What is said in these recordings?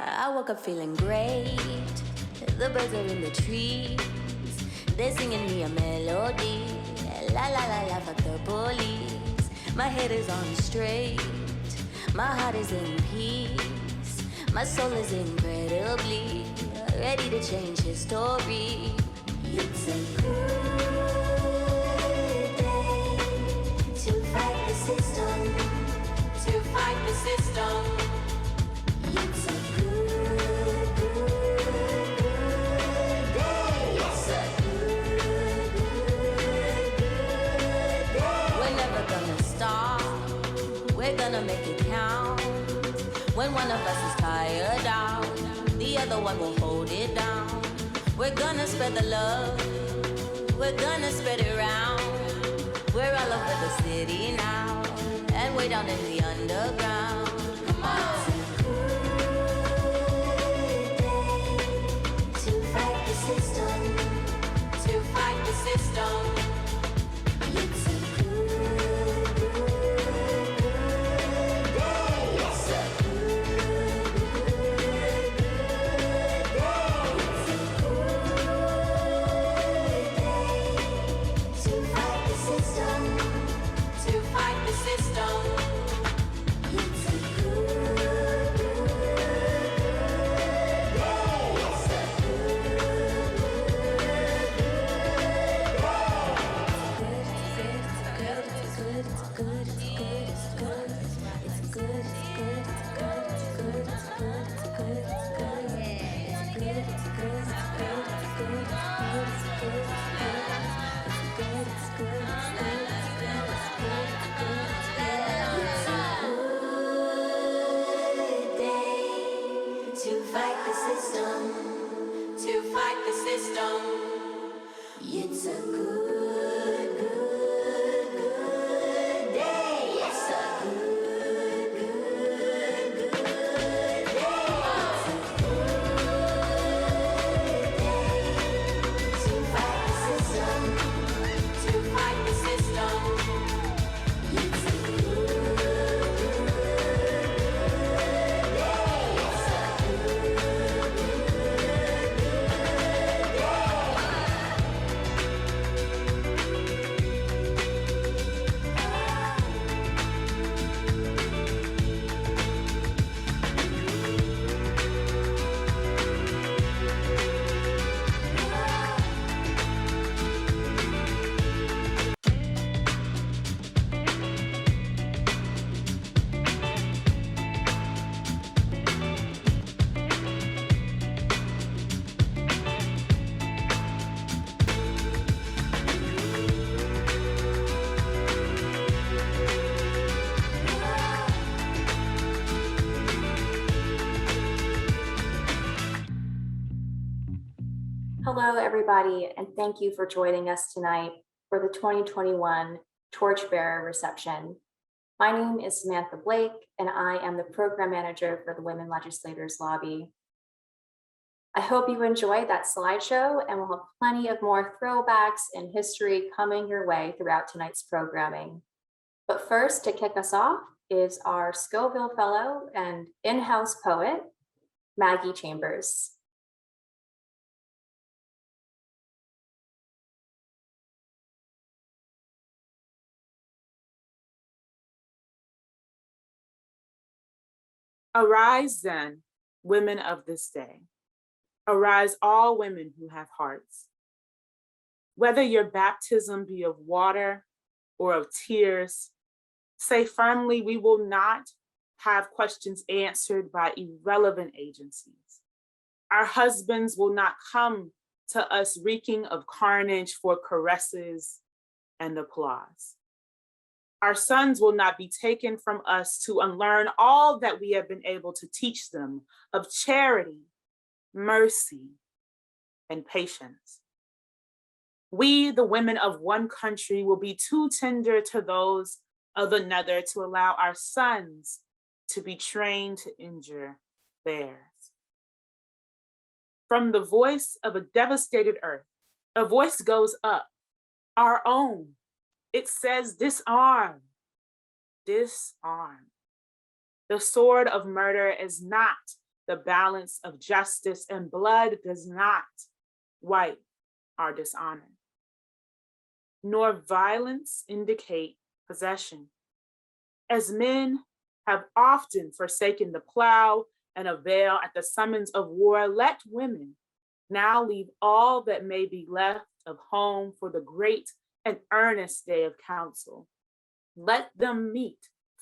I woke up feeling great. The birds are in the trees. They're singing me a melody. La la la la, fuck the police. My head is on straight. My heart is in peace. My soul is incredibly ready to change history. It's a good day to fight the system. To fight the system. It's a good day. It's a good day. We're never gonna stop. We're gonna make it count. When one of us is tired out, the other one will hold it down. We're gonna spread the love. We're gonna spread it around. We're all over the city now, and way down in the underground. Come on. It's a good day to fight the system. To fight the system. It's a good day. It's a good day. It's a good day to fight the system. To fight the system. It's a good day. It's a to fight the system, to fight the system. It's a good day. It's a good day. It's a good day to fight the system, to fight the system. It's a good Hello, everybody, and thank you for joining us tonight for the 2021 Torchbearer Reception. My name is Samantha Blake, and I am the Program Manager for the Women Legislators Lobby. I hope you enjoyed that slideshow, and we'll have plenty of more throwbacks and history coming your way throughout tonight's programming. But first, to kick us off is our Scoville Fellow and in-house poet, Maggie Chambers. Arise then, women of this day. Arise, all women who have hearts. Whether your baptism be of water or of tears, say firmly we will not have questions answered by irrelevant agencies. Our husbands will not come to us reeking of carnage for caresses and applause. Our sons will not be taken from us to unlearn all that we have been able to teach them of charity, mercy, and patience. We, the women of one country, will be too tender to those of another to allow our sons to be trained to injure theirs. From the voice of a devastated earth, a voice goes up, our own. It says, disarm, disarm. The sword of murder is not the balance of justice, and blood does not wipe our dishonor, nor violence indicate possession. As men have often forsaken the plow and avail at the summons of war, let women now leave all that may be left of home for the great and earnest day of council. Let them meet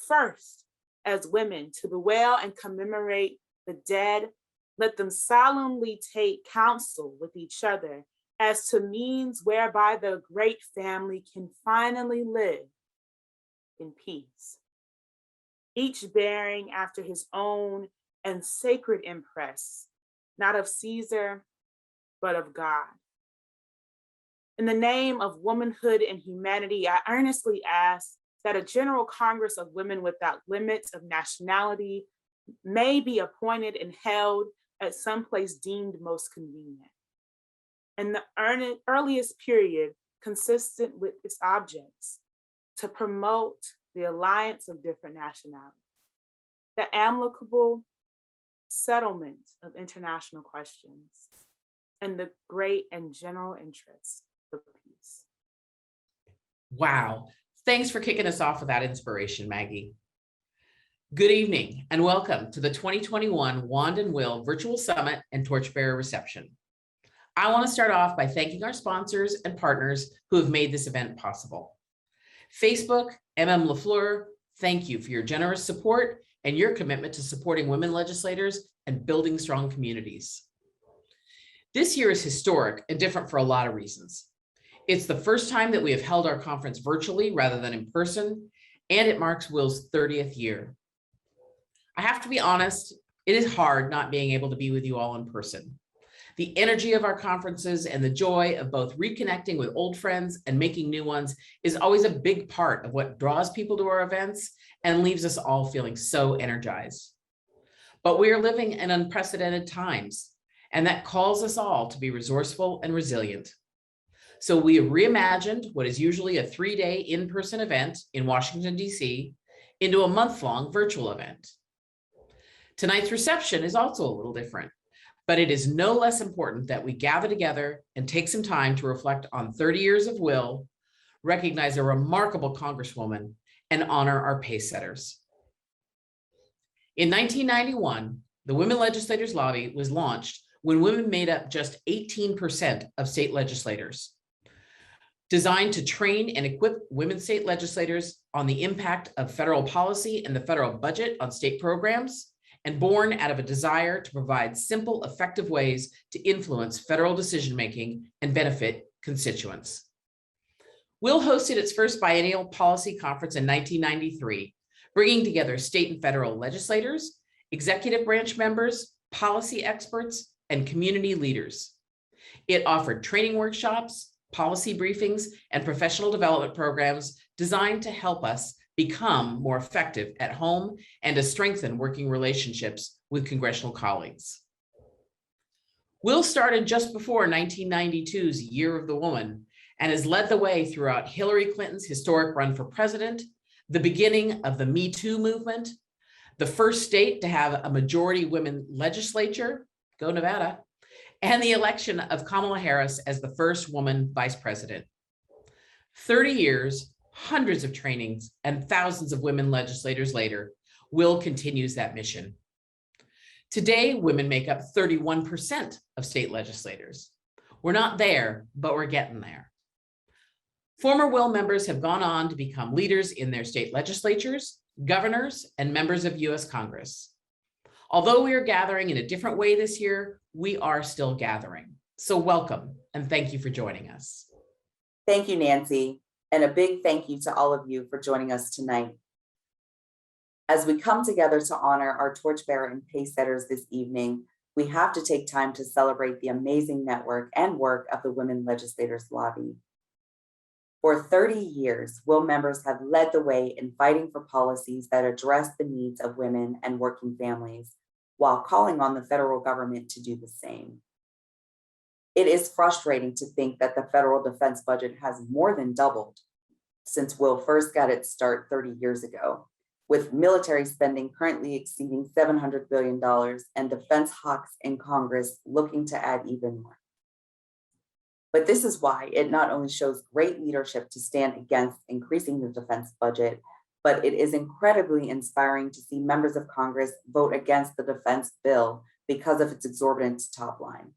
first as women to bewail and commemorate the dead. Let them solemnly take counsel with each other as to means whereby the great family can finally live in peace, each bearing after his own and sacred impress, not of Caesar, but of God. In the name of womanhood and humanity, I earnestly ask that a General Congress of Women Without Limits of Nationality may be appointed and held at some place deemed most convenient. In the earliest period, consistent with its objects, to promote the alliance of different nationalities, the amicable settlement of international questions, and the great and general interest of peace. Wow. Thanks for kicking us off with that inspiration, Maggie. Good evening and welcome to the 2021 Wand and Will Virtual Summit and Torchbearer Reception. I want to start off by thanking our sponsors and partners who have made this event possible. Facebook, LaFleur, thank you for your generous support and your commitment to supporting women legislators and building strong communities. This year is historic and different for a lot of reasons. It's the first time that we have held our conference virtually rather than in person, and it marks Will's 30th year. I have to be honest, it is hard not being able to be with you all in person. The energy of our conferences and the joy of both reconnecting with old friends and making new ones is always a big part of what draws people to our events and leaves us all feeling so energized. But we are living in unprecedented times, and that calls us all to be resourceful and resilient. So we have reimagined what is usually a 3-day in-person event in Washington, D.C. into a month-long virtual event. Tonight's reception is also a little different, but it is no less important that we gather together and take some time to reflect on 30 years of Will, recognize a remarkable Congresswoman, and honor our pace setters. In 1991, the Women Legislators Lobby was launched when women made up just 18% of state legislators. Designed to train and equip women state legislators on the impact of federal policy and the federal budget on state programs, and born out of a desire to provide simple, effective ways to influence federal decision-making and benefit constituents. Will hosted its first biennial policy conference in 1993, bringing together state and federal legislators, executive branch members, policy experts, and community leaders. It offered training workshops, policy briefings, and professional development programs designed to help us become more effective at home and to strengthen working relationships with congressional colleagues. Will started just before 1992's Year of the Woman and has led the way throughout Hillary Clinton's historic run for president, the beginning of the Me Too movement, the first state to have a majority women legislature, go Nevada, and the election of Kamala Harris as the first woman vice president. 30 years, hundreds of trainings, and thousands of women legislators later, Will continues that mission. Today, women make up 31% of state legislators. We're not there, but we're getting there. Former Will members have gone on to become leaders in their state legislatures, governors, and members of US Congress. Although we are gathering in a different way this year, we are still gathering. So welcome, and thank you for joining us. Thank you, Nancy, and a big thank you to all of you for joining us tonight. As we come together to honor our torchbearer and pace setters this evening, we have to take time to celebrate the amazing network and work of the Women Legislators Lobby. For 30 years, Will members have led the way in fighting for policies that address the needs of women and working families, while calling on the federal government to do the same. It is frustrating to think that the federal defense budget has more than doubled since Will first got its start 30 years ago, with military spending currently exceeding $700 billion and defense hawks in Congress looking to add even more. But this is why it not only shows great leadership to stand against increasing the defense budget, but it is incredibly inspiring to see members of Congress vote against the defense bill because of its exorbitant top line.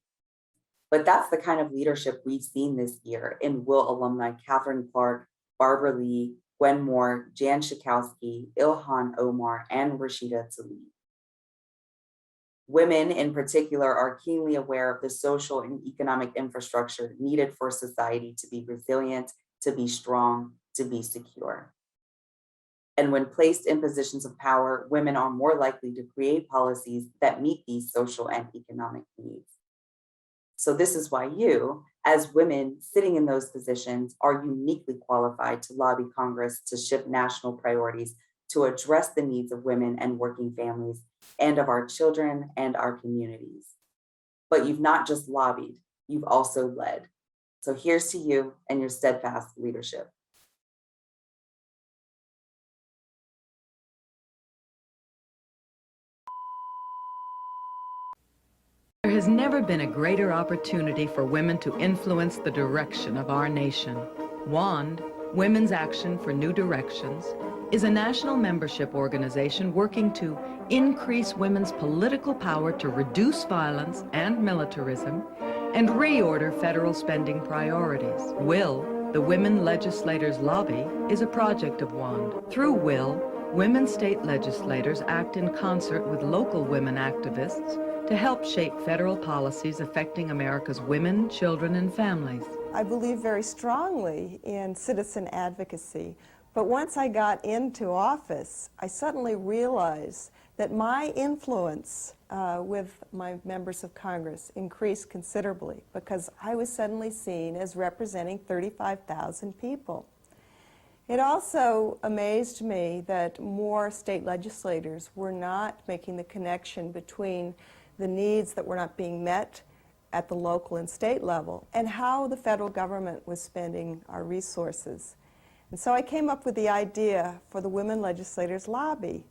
But that's the kind of leadership we've seen this year in Will alumni Catherine Clark, Barbara Lee, Gwen Moore, Jan Schakowsky, Ilhan Omar, and Rashida Tlaib. Women in particular are keenly aware of the social and economic infrastructure needed for society to be resilient, to be strong, to be secure. And when placed in positions of power, women are more likely to create policies that meet these social and economic needs. So this is why you, as women sitting in those positions, are uniquely qualified to lobby Congress to shift national priorities to address the needs of women and working families and of our children and our communities. But you've not just lobbied, you've also led. So here's to you and your steadfast leadership. There has never been a greater opportunity for women to influence the direction of our nation. WAND, Women's Action for New Directions, is a national membership organization working to increase women's political power to reduce violence and militarism and reorder federal spending priorities. WILL, the Women Legislators Lobby, is a project of WAND. Through WILL, women state legislators act in concert with local women activists to help shape federal policies affecting America's women, children, and families. I believe very strongly in citizen advocacy, but once I got into office, I suddenly realized that my influence with my members of Congress increased considerably because I was suddenly seen as representing 35,000 people. It also amazed me that more state legislators were not making the connection between the needs that were not being met at the local and state level and how the federal government was spending our resources. And so I came up with the idea for the Women Legislators Lobby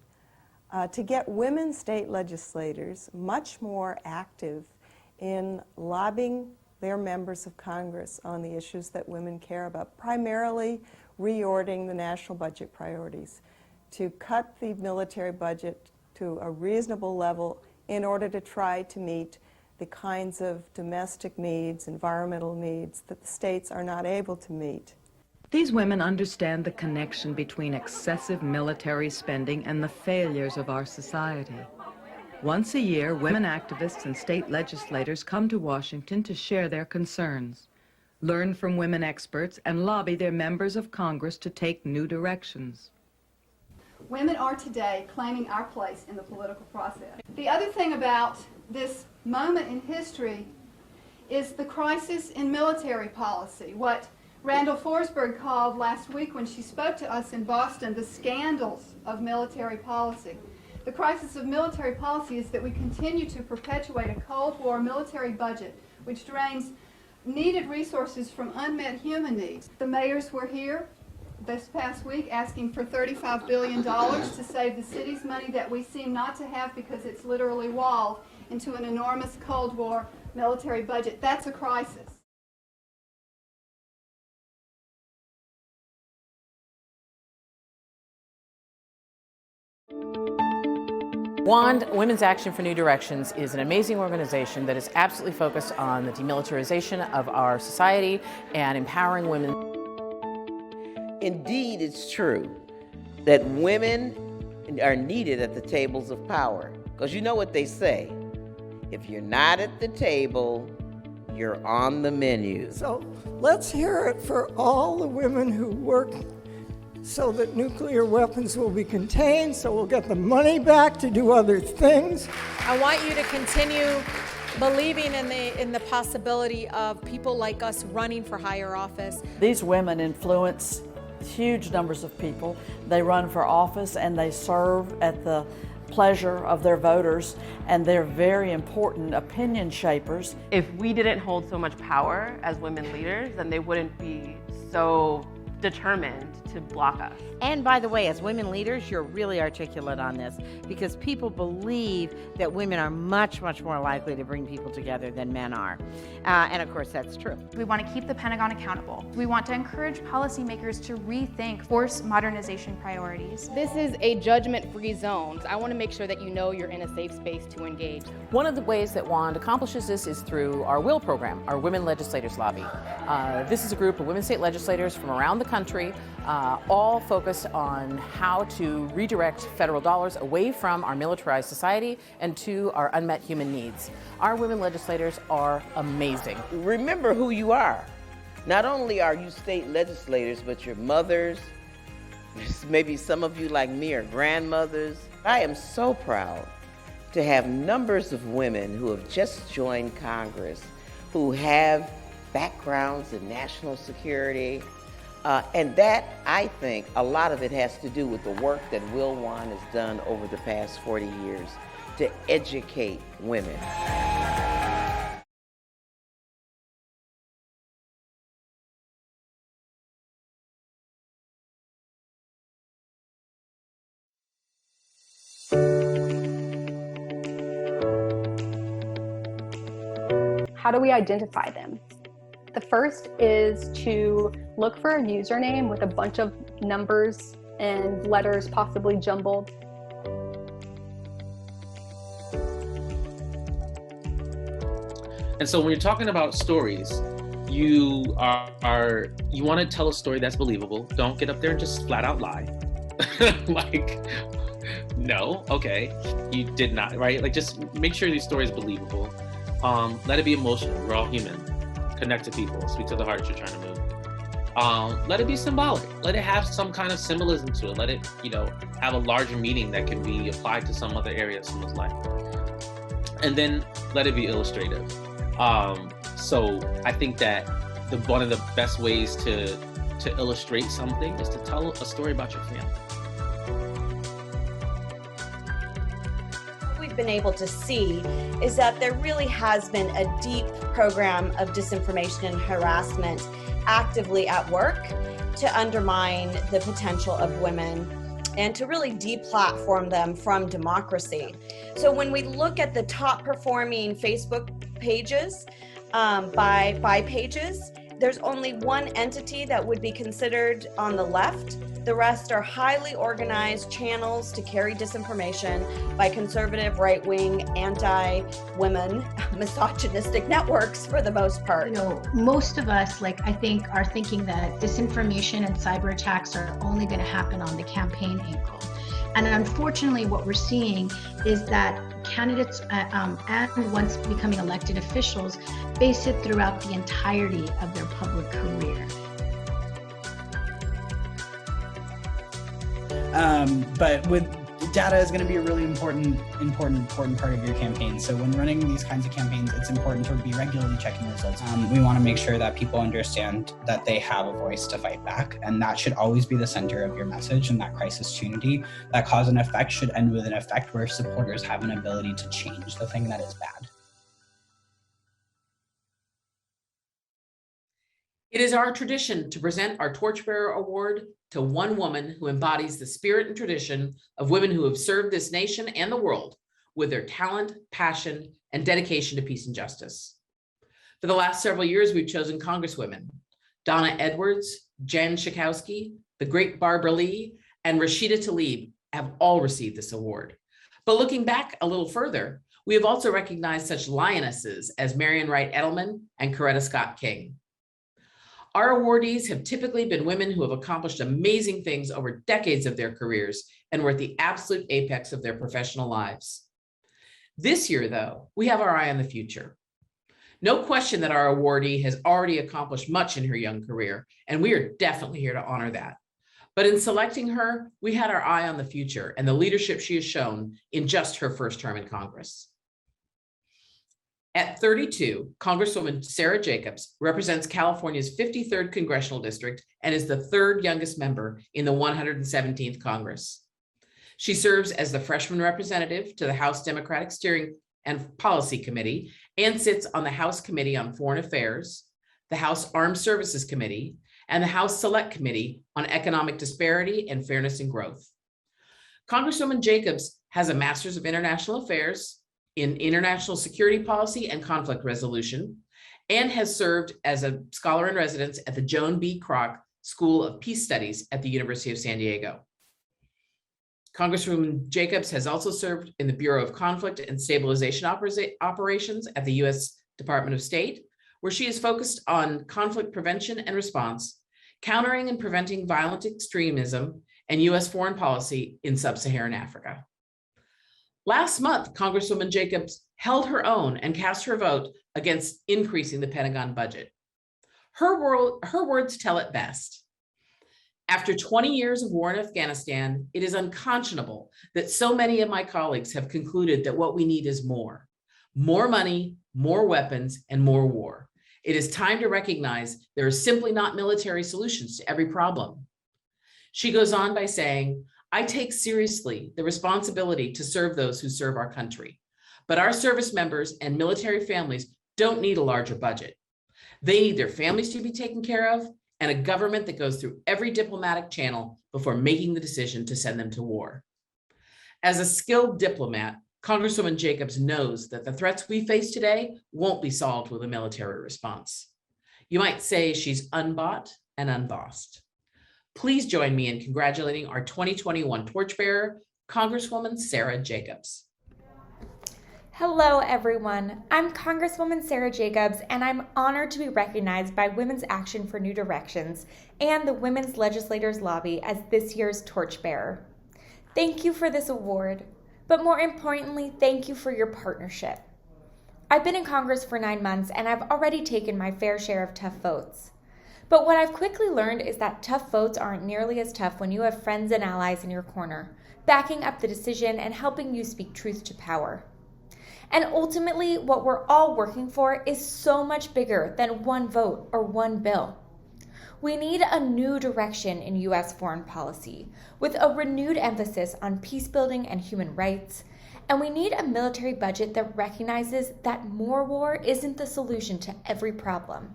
to get women state legislators much more active in lobbying their members of Congress on the issues that women care about, primarily reordering the national budget priorities, to cut the military budget to a reasonable level in order to try to meet the kinds of domestic needs, environmental needs that the states are not able to meet. These women understand the connection between excessive military spending and the failures of our society. Once a year, women activists and state legislators come to Washington to share their concerns, learn from women experts, and lobby their members of Congress to take new directions. Women are today claiming our place in the political process. The other thing about this moment in history is the crisis in military policy, what Randall Forsberg called last week when she spoke to us in Boston, the scandals of military policy. The crisis of military policy is that we continue to perpetuate a Cold War military budget which drains needed resources from unmet human needs. The mayors were here this past week asking for $35 billion to save the city's money that we seem not to have because it's literally walled into an enormous Cold War military budget. That's a crisis. WAND, Women's Action for New Directions, is an amazing organization that is absolutely focused on the demilitarization of our society and empowering women. Indeed, it's true that women are needed at the tables of power. Because you know what they say, if you're not at the table, you're on the menu. So let's hear it for all the women who work so that nuclear weapons will be contained, so we'll get the money back to do other things. I want you to continue believing in the possibility of people like us running for higher office. These women influence huge numbers of people. They run for office and they serve at the pleasure of their voters, and they're very important opinion shapers. If we didn't hold so much power as women leaders, then they wouldn't be so determined to block us. And by the way, as women leaders, you're really articulate on this because people believe that women are much, much more likely to bring people together than men are. And of course, that's true. We want to keep the Pentagon accountable. We want to encourage policymakers to rethink force modernization priorities. This is a judgment-free zone. I want to make sure that you know you're in a safe space to engage. One of the ways that WAND accomplishes this is through our WILL program, our Women Legislators Lobby. This is a group of women state legislators from around the country, all focused on how to redirect federal dollars away from our militarized society and to our unmet human needs. Our women legislators are amazing. Remember who you are. Not only are you state legislators, but your mothers, maybe some of you like me are grandmothers. I am so proud to have numbers of women who have just joined Congress, who have backgrounds in national security. And that, I think, a lot of it has to do with the work that Will Wan has done over the past 40 years to educate women. How do we identify them? The first is to look for a username with a bunch of numbers and letters possibly jumbled. And so when you're talking about stories, you want to tell a story that's believable. Don't get up there and just flat out lie. Like, no, okay, you did not, right? Like, just make sure your story is believable. Let it be emotional. We're all human. Connect to people, speak to the heart you're trying to move. Let it be symbolic. Let it have some kind of symbolism to it. Let it, have a larger meaning that can be applied to some other area of someone's life. And then let it be illustrative. So I think that one of the best ways to illustrate something is to tell a story about your family. We've been able to see is that there really has been a deep program of disinformation and harassment actively at work to undermine the potential of women and to really deplatform them from democracy. So when we look at the top performing Facebook pages by pages, there's only one entity that would be considered on the left. The rest are highly organized channels to carry disinformation by conservative, right-wing, anti-women, misogynistic networks for the most part. Most of us, I think, are thinking that disinformation and cyber attacks are only going to happen on the campaign angle. And unfortunately, what we're seeing is that candidates and once becoming elected officials face it throughout the entirety of their public career. But with data is going to be a really important part of your campaign. So when running these kinds of campaigns, it's important to be regularly checking results. We want to make sure that people understand that they have a voice to fight back, and that should always be the center of your message. And that crisis tunity, that cause and effect, should end with an effect where supporters have an ability to change the thing that is bad. It is our tradition to present our Torchbearer Award to one woman who embodies the spirit and tradition of women who have served this nation and the world with their talent, passion, and dedication to peace and justice. For the last several years, we've chosen Congresswomen. Donna Edwards, Jen Schakowsky, the great Barbara Lee, and Rashida Tlaib have all received this award. But looking back a little further, we have also recognized such lionesses as Marian Wright Edelman and Coretta Scott King. Our awardees have typically been women who have accomplished amazing things over decades of their careers and were at the absolute apex of their professional lives. This year, though, we have our eye on the future. No question that our awardee has already accomplished much in her young career, and we are definitely here to honor that. But in selecting her, we had our eye on the future and the leadership she has shown in just her first term in Congress. At 32, Congresswoman Sarah Jacobs represents California's 53rd Congressional District and is the third youngest member in the 117th Congress. She serves as the freshman representative to the House Democratic Steering and Policy Committee and sits on the House Committee on Foreign Affairs, the House Armed Services Committee, and the House Select Committee on Economic Disparity and Fairness and Growth. Congresswoman Jacobs has a Master's of International Affairs in International Security Policy and Conflict Resolution, and has served as a scholar in residence at the Joan B. Kroc School of Peace Studies at the University of San Diego. Congresswoman Jacobs has also served in the Bureau of Conflict and Stabilization Operations at the U.S. Department of State, where she is focused on conflict prevention and response, countering and preventing violent extremism, and U.S. foreign policy in sub-Saharan Africa. Last month, Congresswoman Jacobs held her own and cast her vote against increasing the Pentagon budget. Her words tell it best. After 20 years of war in Afghanistan, it is unconscionable that so many of my colleagues have concluded that what we need is more money, more weapons, and more war. It is time to recognize there are simply not military solutions to every problem. She goes on by saying, I take seriously the responsibility to serve those who serve our country, but our service members and military families don't need a larger budget. They need their families to be taken care of and a government that goes through every diplomatic channel before making the decision to send them to war. As a skilled diplomat, Congresswoman Jacobs knows that the threats we face today won't be solved with a military response. You might say she's unbought and unbossed. Please join me in congratulating our 2021 Torchbearer, Congresswoman Sarah Jacobs. Hello, everyone. I'm Congresswoman Sarah Jacobs, and I'm honored to be recognized by Women's Action for New Directions and the Women's Legislators Lobby as this year's Torchbearer. Thank you for this award, but more importantly, thank you for your partnership. I've been in Congress for 9 months, and I've already taken my fair share of tough votes. But what I've quickly learned is that tough votes aren't nearly as tough when you have friends and allies in your corner, backing up the decision and helping you speak truth to power. And ultimately, what we're all working for is so much bigger than one vote or one bill. We need a new direction in U.S. foreign policy, with a renewed emphasis on peace building and human rights, and we need a military budget that recognizes that more war isn't the solution to every problem.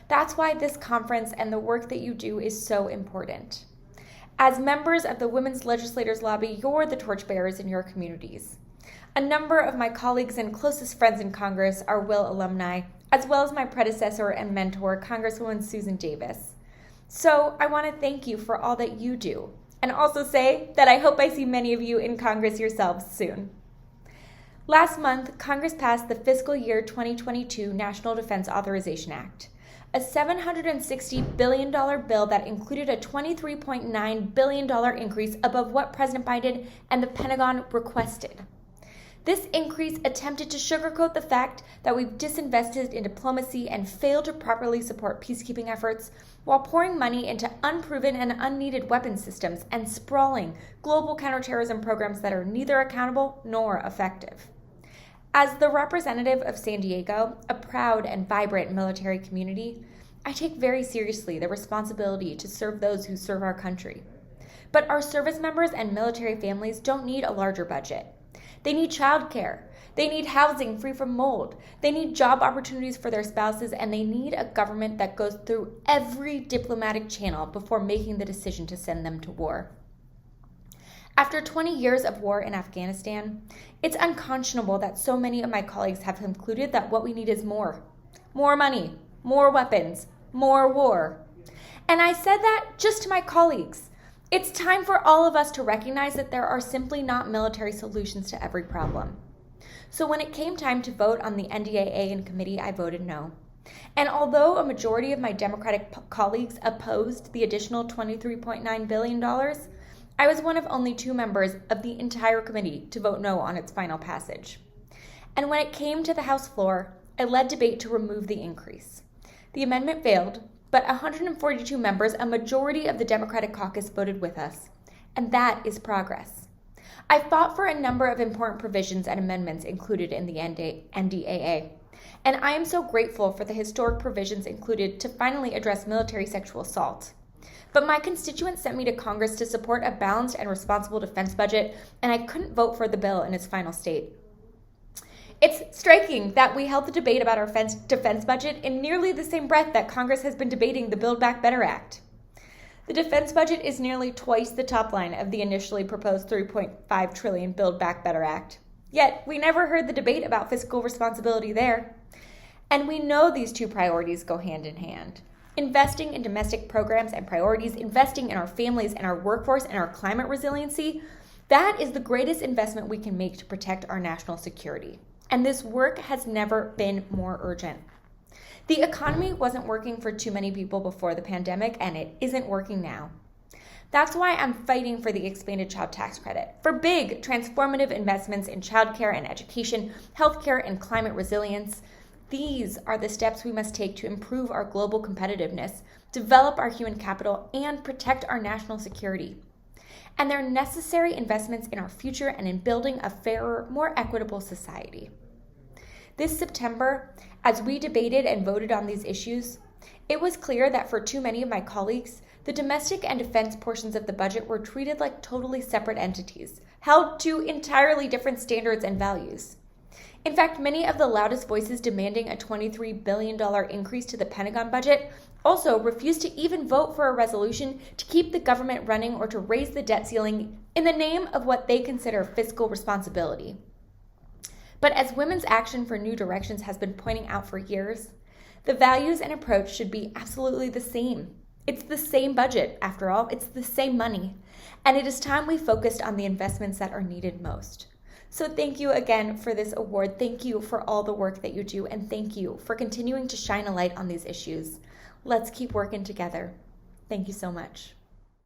That's why this conference and the work that you do is so important. As members of the Women's Legislators Lobby, you're the torchbearers in your communities. A number of my colleagues and closest friends in Congress are Will alumni, as well as my predecessor and mentor, Congresswoman Susan Davis. So I want to thank you for all that you do, and also say that I hope I see many of you in Congress yourselves soon. Last month, Congress passed the fiscal year 2022 National Defense Authorization Act, a $760 billion bill that included a $23.9 billion increase above what President Biden and the Pentagon requested. This increase attempted to sugarcoat the fact that we've disinvested in diplomacy and failed to properly support peacekeeping efforts while pouring money into unproven and unneeded weapons systems and sprawling global counterterrorism programs that are neither accountable nor effective. As the representative of San Diego, a proud and vibrant military community, I take very seriously the responsibility to serve those who serve our country. But our service members and military families don't need a larger budget. They need childcare. They need housing free from mold. They need job opportunities for their spouses, and they need a government that goes through every diplomatic channel before making the decision to send them to war. After 20 years of war in Afghanistan, it's unconscionable that so many of my colleagues have concluded that what we need is more money, more weapons, more war. And I said that just to my colleagues. It's time for all of us to recognize that there are simply not military solutions to every problem. So when it came time to vote on the NDAA in committee, I voted no. And although a majority of my Democratic colleagues opposed the additional $23.9 billion, I was one of only 2 members of the entire committee to vote no on its final passage. And when it came to the House floor, I led debate to remove the increase. The amendment failed, but 142 members, a majority of the Democratic caucus, voted with us. And that is progress. I fought for a number of important provisions and amendments included in the NDAA. And I am so grateful for the historic provisions included to finally address military sexual assault. But my constituents sent me to Congress to support a balanced and responsible defense budget, and I couldn't vote for the bill in its final state. It's striking that we held the debate about our defense budget in nearly the same breath that Congress has been debating the Build Back Better Act. The defense budget is nearly twice the top line of the initially proposed $3.5 trillion Build Back Better Act. Yet, we never heard the debate about fiscal responsibility there. And we know these two priorities go hand in hand. Investing in domestic programs and priorities, investing in our families and our workforce and our climate resiliency, that is the greatest investment we can make to protect our national security. And this work has never been more urgent. The economy wasn't working for too many people before the pandemic, and it isn't working now. That's why I'm fighting for the expanded child tax credit, for big, transformative investments in childcare and education, healthcare and climate resilience. These are the steps we must take to improve our global competitiveness, develop our human capital, and protect our national security. And they're necessary investments in our future and in building a fairer, more equitable society. This September, as we debated and voted on these issues, it was clear that for too many of my colleagues, the domestic and defense portions of the budget were treated like totally separate entities, held to entirely different standards and values. In fact, many of the loudest voices demanding a $23 billion increase to the Pentagon budget also refused to even vote for a resolution to keep the government running or to raise the debt ceiling in the name of what they consider fiscal responsibility. But as Women's Action for New Directions has been pointing out for years, the values and approach should be absolutely the same. It's the same budget, after all, it's the same money. And it is time we focused on the investments that are needed most. So thank you again for this award. Thank you for all the work that you do, and thank you for continuing to shine a light on these issues. Let's keep working together. Thank you so much.